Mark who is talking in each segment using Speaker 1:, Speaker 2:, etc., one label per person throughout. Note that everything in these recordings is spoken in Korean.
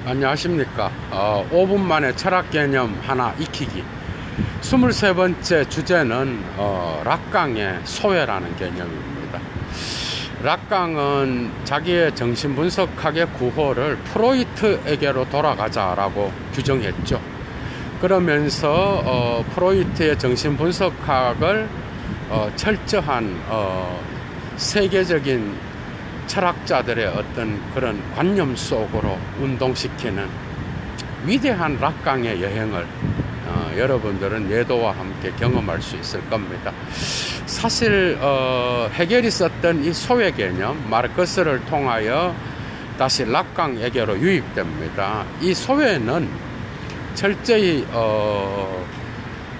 Speaker 1: 안녕하십니까. 5분 만에 철학 개념 하나 익히기. 23번째 주제는 락강의 소외라는 개념입니다. 락강은 자기의 정신분석학의 구호를 프로이트에게로 돌아가자라고 규정했죠. 그러면서 프로이트의 정신분석학을 철저한 세계적인 철학자들의 어떤 그런 관념 속으로 운동시키는 위대한 락강의 여행을 여러분들은 예도와 함께 경험할 수 있을 겁니다. 사실 헤겔이 썼던 이 소외 개념 마르크스를 통하여 다시 락강에게로 유입됩니다. 이 소외는 철저히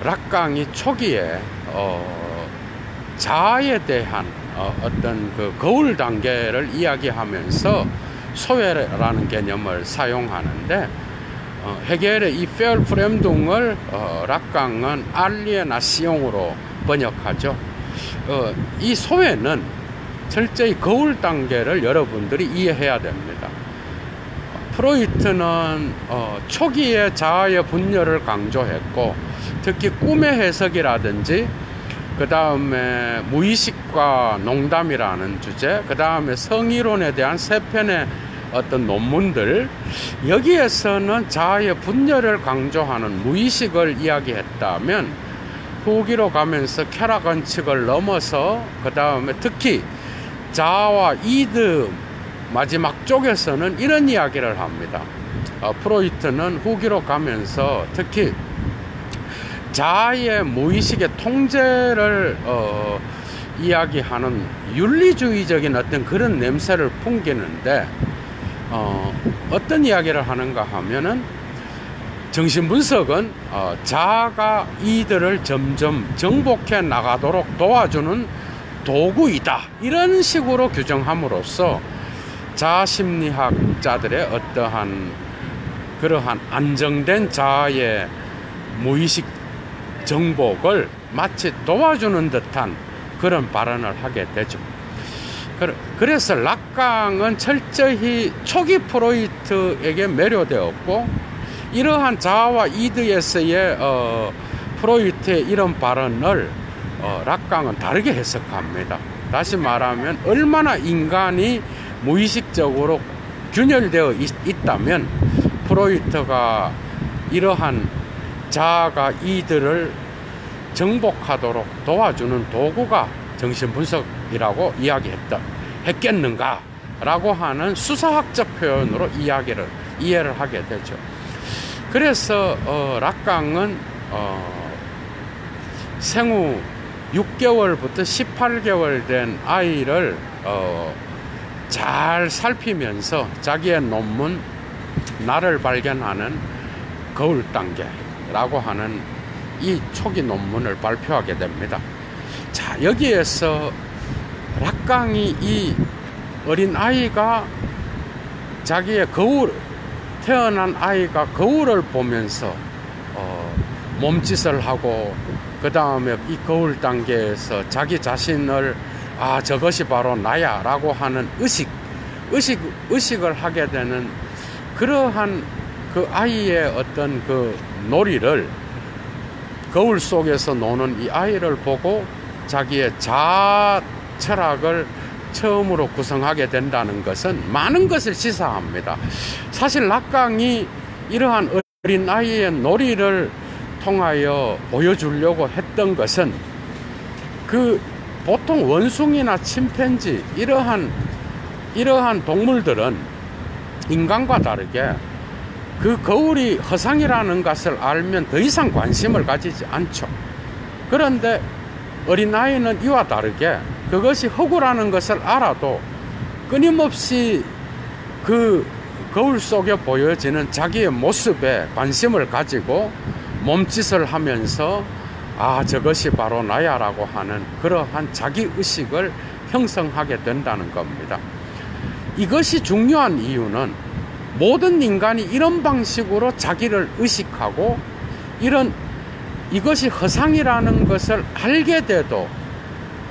Speaker 1: 락강이 초기에 자아에 대한 어떤 그 거울 단계를 이야기하면서 소외라는 개념을 사용하는데 헤겔의 이 페얼프렘둥을 락강은 알리에나시옹으로 번역하죠. 이 소외는 철저히 거울 단계를 여러분들이 이해해야 됩니다. 프로이트는 초기에 자아의 분열을 강조했고 특히 꿈의 해석이라든지 그 다음에 무의식과 농담이라는 주제, 그 다음에 성이론에 대한 세 편의 어떤 논문들, 여기에서는 자아의 분열을 강조하는 무의식을 이야기했다면 후기로 가면서 쾌락 원칙을 넘어서 그 다음에 특히 자아와 이드 마지막 쪽에서는 이런 이야기를 합니다. 프로이트는 후기로 가면서 특히 자아의 무의식의 통제를 이야기하는 윤리주의적인 어떤 그런 냄새를 풍기는데 어떤 이야기를 하는가 하면은 정신분석은 자아가 이들을 점점 정복해 나가도록 도와주는 도구이다, 이런 식으로 규정함으로써 자아심리학자들의 어떠한 그러한 안정된 자아의 무의식 정복을 마치 도와주는 듯한 그런 발언을 하게 되죠. 그래서 락강은 철저히 초기 프로이트에게 매료되었고 이러한 자아와 이드에서의 프로이트의 이런 발언을 락강은 다르게 해석합니다. 다시 말하면 얼마나 인간이 무의식적으로 균열되어 있다면 프로이트가 이러한 자아가 이들을 정복하도록 도와주는 도구가 정신분석이라고 했겠는가 라고 하는 수사학적 표현으로 이해를 하게 되죠. 그래서 락강은 생후 6개월부터 18개월 된 아이를 잘 살피면서 자기의 논문 나를 발견하는 거울 단계라고 하는 이 초기 논문을 발표하게 됩니다. 자, 여기에서 락강이 이 어린 아이가 자기의 태어난 아이가 거울을 보면서 몸짓을 하고 그 다음에 이 거울 단계에서 자기 자신을 저것이 바로 나야 라고 하는 의식을 하게 되는 그러한 그 아이의 어떤 그 놀이를 거울 속에서 노는 이 아이를 보고 자기의 자아 철학을 처음으로 구성하게 된다는 것은 많은 것을 시사합니다. 사실 락강이 이러한 어린 아이의 놀이를 통하여 보여주려고 했던 것은 그 보통 원숭이나 침팬지 이러한 동물들은 인간과 다르게 그 거울이 허상이라는 것을 알면 더 이상 관심을 가지지 않죠. 그런데 어린아이는 이와 다르게 그것이 허구라는 것을 알아도 끊임없이 그 거울 속에 보여지는 자기의 모습에 관심을 가지고 몸짓을 하면서 저것이 바로 나야 라고 하는 그러한 자기의식을 형성하게 된다는 겁니다. 이것이 중요한 이유는 모든 인간이 이런 방식으로 자기를 의식하고 이것이 허상이라는 것을 알게 돼도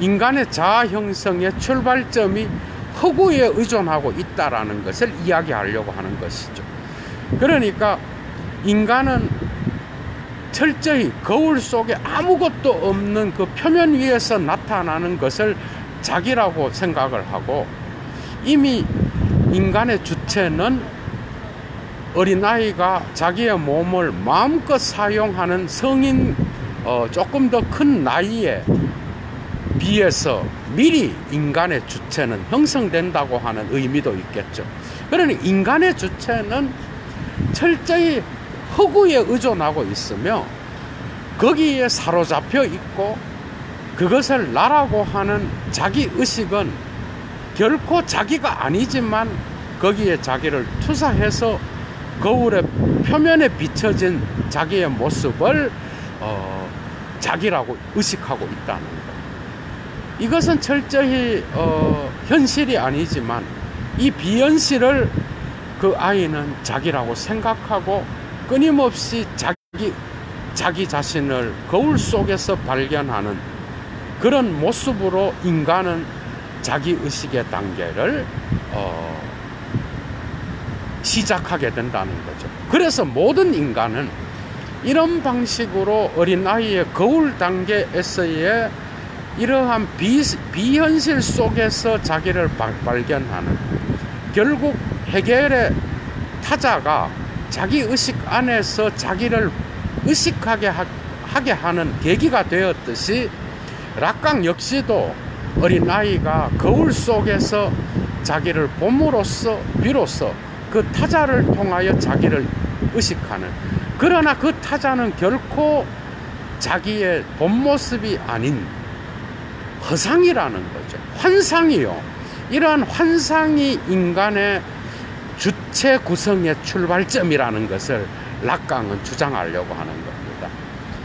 Speaker 1: 인간의 자아 형성의 출발점이 허구에 의존하고 있다라는 것을 이야기하려고 하는 것이죠. 그러니까 인간은 철저히 거울 속에 아무것도 없는 그 표면 위에서 나타나는 것을 자기라고 생각을 하고, 이미 인간의 주체는 어린아이가 자기의 몸을 마음껏 사용하는 성인, 조금 더 큰 나이에 비해서 미리 인간의 주체는 형성된다고 하는 의미도 있겠죠. 그러니 인간의 주체는 철저히 허구에 의존하고 있으며 거기에 사로잡혀 있고, 그것을 나라고 하는 자기 의식은 결코 자기가 아니지만 거기에 자기를 투사해서 거울의 표면에 비춰진 자기의 모습을 자기라고 의식하고 있다는 것. 이것은 철저히 현실이 아니지만 이 비현실을 그 아이는 자기라고 생각하고 끊임없이 자기 자신을 거울 속에서 발견하는 그런 모습으로 인간은 자기의식의 단계를 시작하게 된다는 거죠. 그래서 모든 인간은 이런 방식으로 어린아이의 거울 단계에서의 이러한 비현실 속에서 자기를 발견하는, 결국 해겔의 타자가 자기의식 안에서 자기를 의식하게 하게 하는 계기가 되었듯이, 락강 역시도 어린아이가 거울 속에서 자기를 봄으로써 비로소 그 타자를 통하여 자기를 의식하는, 그러나 그 타자는 결코 자기의 본 모습이 아닌 허상이라는 거죠. 환상이요. 이러한 환상이 인간의 주체 구성의 출발점이라는 것을 락강은 주장하려고 하는 겁니다.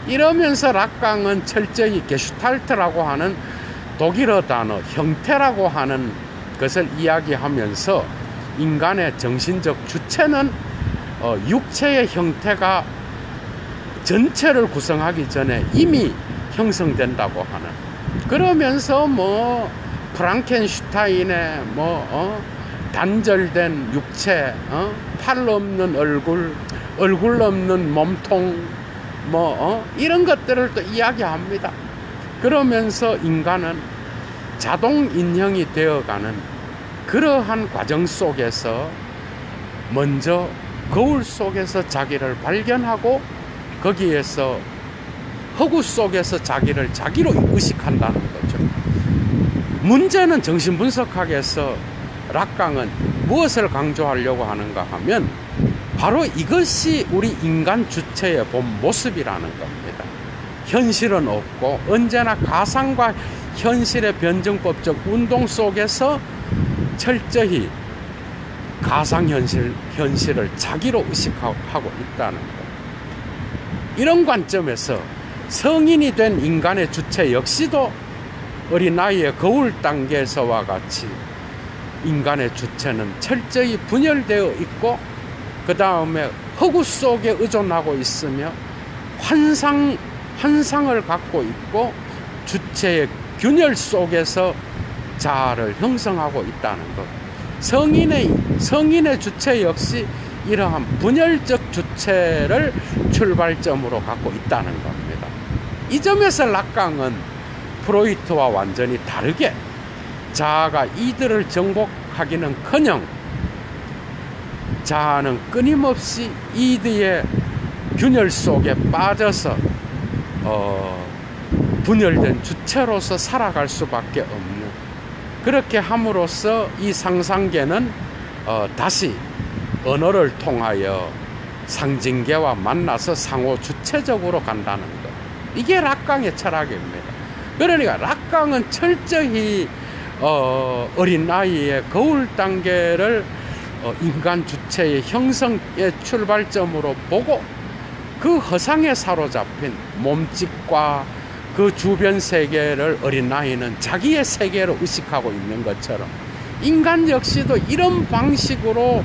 Speaker 1: 이러면서 락강은 철저히 게슈탈트라고 하는 독일어 단어 형태라고 하는 것을 이야기하면서 인간의 정신적 주체는 육체의 형태가 전체를 구성하기 전에 이미 형성된다고 하는, 그러면서 프랑켄슈타인의 단절된 육체, 팔 없는 얼굴 없는 몸통, 이런 것들을 또 이야기합니다. 그러면서 인간은 자동 인형이 되어가는 그러한 과정 속에서 먼저 거울 속에서 자기를 발견하고, 거기에서 허구 속에서 자기를 자기로 의식한다는 거죠. 문제는 정신분석학에서 락강은 무엇을 강조하려고 하는가 하면 바로 이것이 우리 인간 주체의 본 모습이라는 겁니다. 현실은 없고 언제나 가상과 현실의 변증법적 운동 속에서 철저히 가상현실을 자기로 의식하고 있다는 것. 이런 관점에서 성인이 된 인간의 주체 역시도 어린아이의 거울 단계에서와 같이 인간의 주체는 철저히 분열되어 있고, 그 다음에 허구 속에 의존하고 있으며 환상을 갖고 있고, 주체의 균열 속에서 자아를 형성하고 있다는 것. 성인의 주체 역시 이러한 분열적 주체를 출발점으로 갖고 있다는 겁니다. 이 점에서 락강은 프로이트와 완전히 다르게 자아가 이들을 정복하기는커녕 자아는 끊임없이 이들의 균열 속에 빠져서 분열된 주체로서 살아갈 수밖에 없는, 그렇게 함으로써 이 상상계는 다시 언어를 통하여 상징계와 만나서 상호 주체적으로 간다는 것. 이게 락강의 철학입니다. 그러니까 락강은 철저히 어린아이의 거울 단계를 인간 주체의 형성의 출발점으로 보고, 그 허상에 사로잡힌 몸짓과 그 주변 세계를 어린아이는 자기의 세계로 의식하고 있는 것처럼, 인간 역시도 이런 방식으로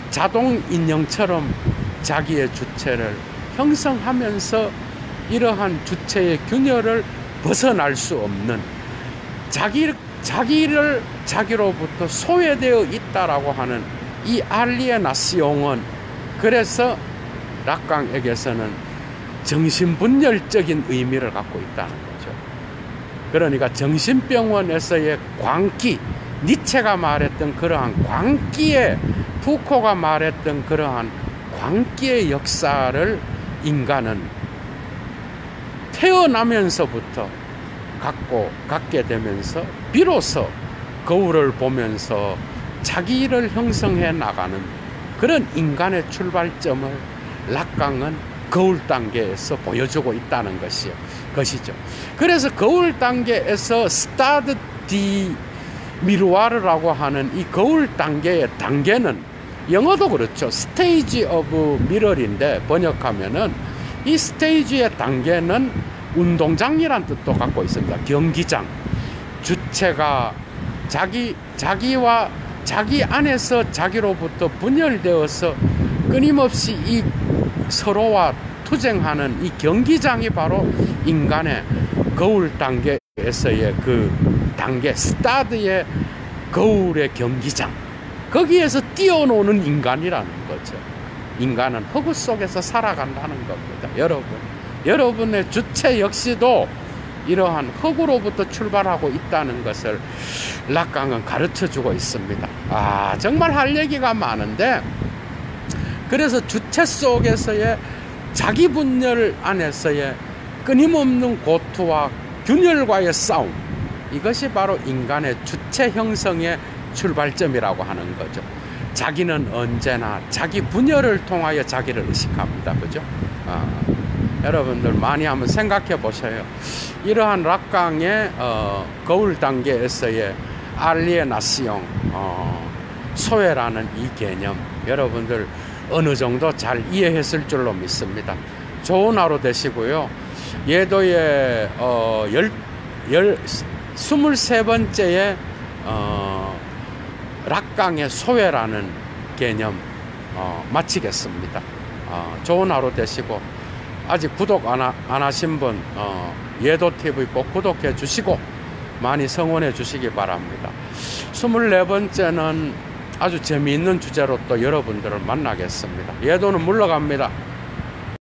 Speaker 1: 자동 인형처럼 자기의 주체를 형성하면서 이러한 주체의 균열을 벗어날 수 없는, 자기를 자기로부터 소외되어 있다라고 하는 이 알리에나시옹은 그래서 락강에게서는 정신분열적인 의미를 갖고 있다는 거죠. 그러니까 정신병원에서의 광기, 니체가 말했던 그러한 광기의, 푸코가 말했던 그러한 광기의 역사를 인간은 태어나면서부터 갖게 되면서 비로소 거울을 보면서 자기를 형성해 나가는 그런 인간의 출발점을 락강은 거울 단계에서 보여주고 있다는 것이죠. 그래서 거울 단계에서 스타드 디 미루아르라고 하는 이 거울 단계의 단계는 영어도 그렇죠. 스테이지 오브 미러인데 번역하면은 이 스테이지의 단계는 운동장이란 뜻도 갖고 있습니다. 경기장. 주체가 자기와 자기 안에서 자기로부터 분열되어서 끊임없이 이 서로와 투쟁하는 이 경기장이 바로 인간의 거울 단계에서의 그 단계, 스타드의 거울의 경기장. 거기에서 뛰어노는 인간이라는 거죠. 인간은 허구 속에서 살아간다는 겁니다. 여러분의 주체 역시도 이러한 허구로부터 출발하고 있다는 것을 락강은 가르쳐주고 있습니다. 정말 할 얘기가 많은데, 그래서 주체 속에서의 자기 분열 안에서의 끊임없는 고투와 균열과의 싸움, 이것이 바로 인간의 주체 형성의 출발점이라고 하는 거죠. 자기는 언제나 자기 분열을 통하여 자기를 의식합니다. 그죠? 여러분들 많이 한번 생각해 보세요. 이러한 락강의 거울 단계에서의 알리에나시옹, 소외라는 이 개념, 여러분들 어느 정도 잘 이해했을 줄로 믿습니다. 좋은 하루 되시고요. 예도의 23번째의 락강의 소외라는 개념 마치겠습니다. 좋은 하루 되시고, 아직 구독 안 하신 분 예도TV 꼭 구독해 주시고 많이 성원해 주시기 바랍니다. 24번째는 아주 재미있는 주제로 또 여러분들을 만나겠습니다. 예도는 물러갑니다.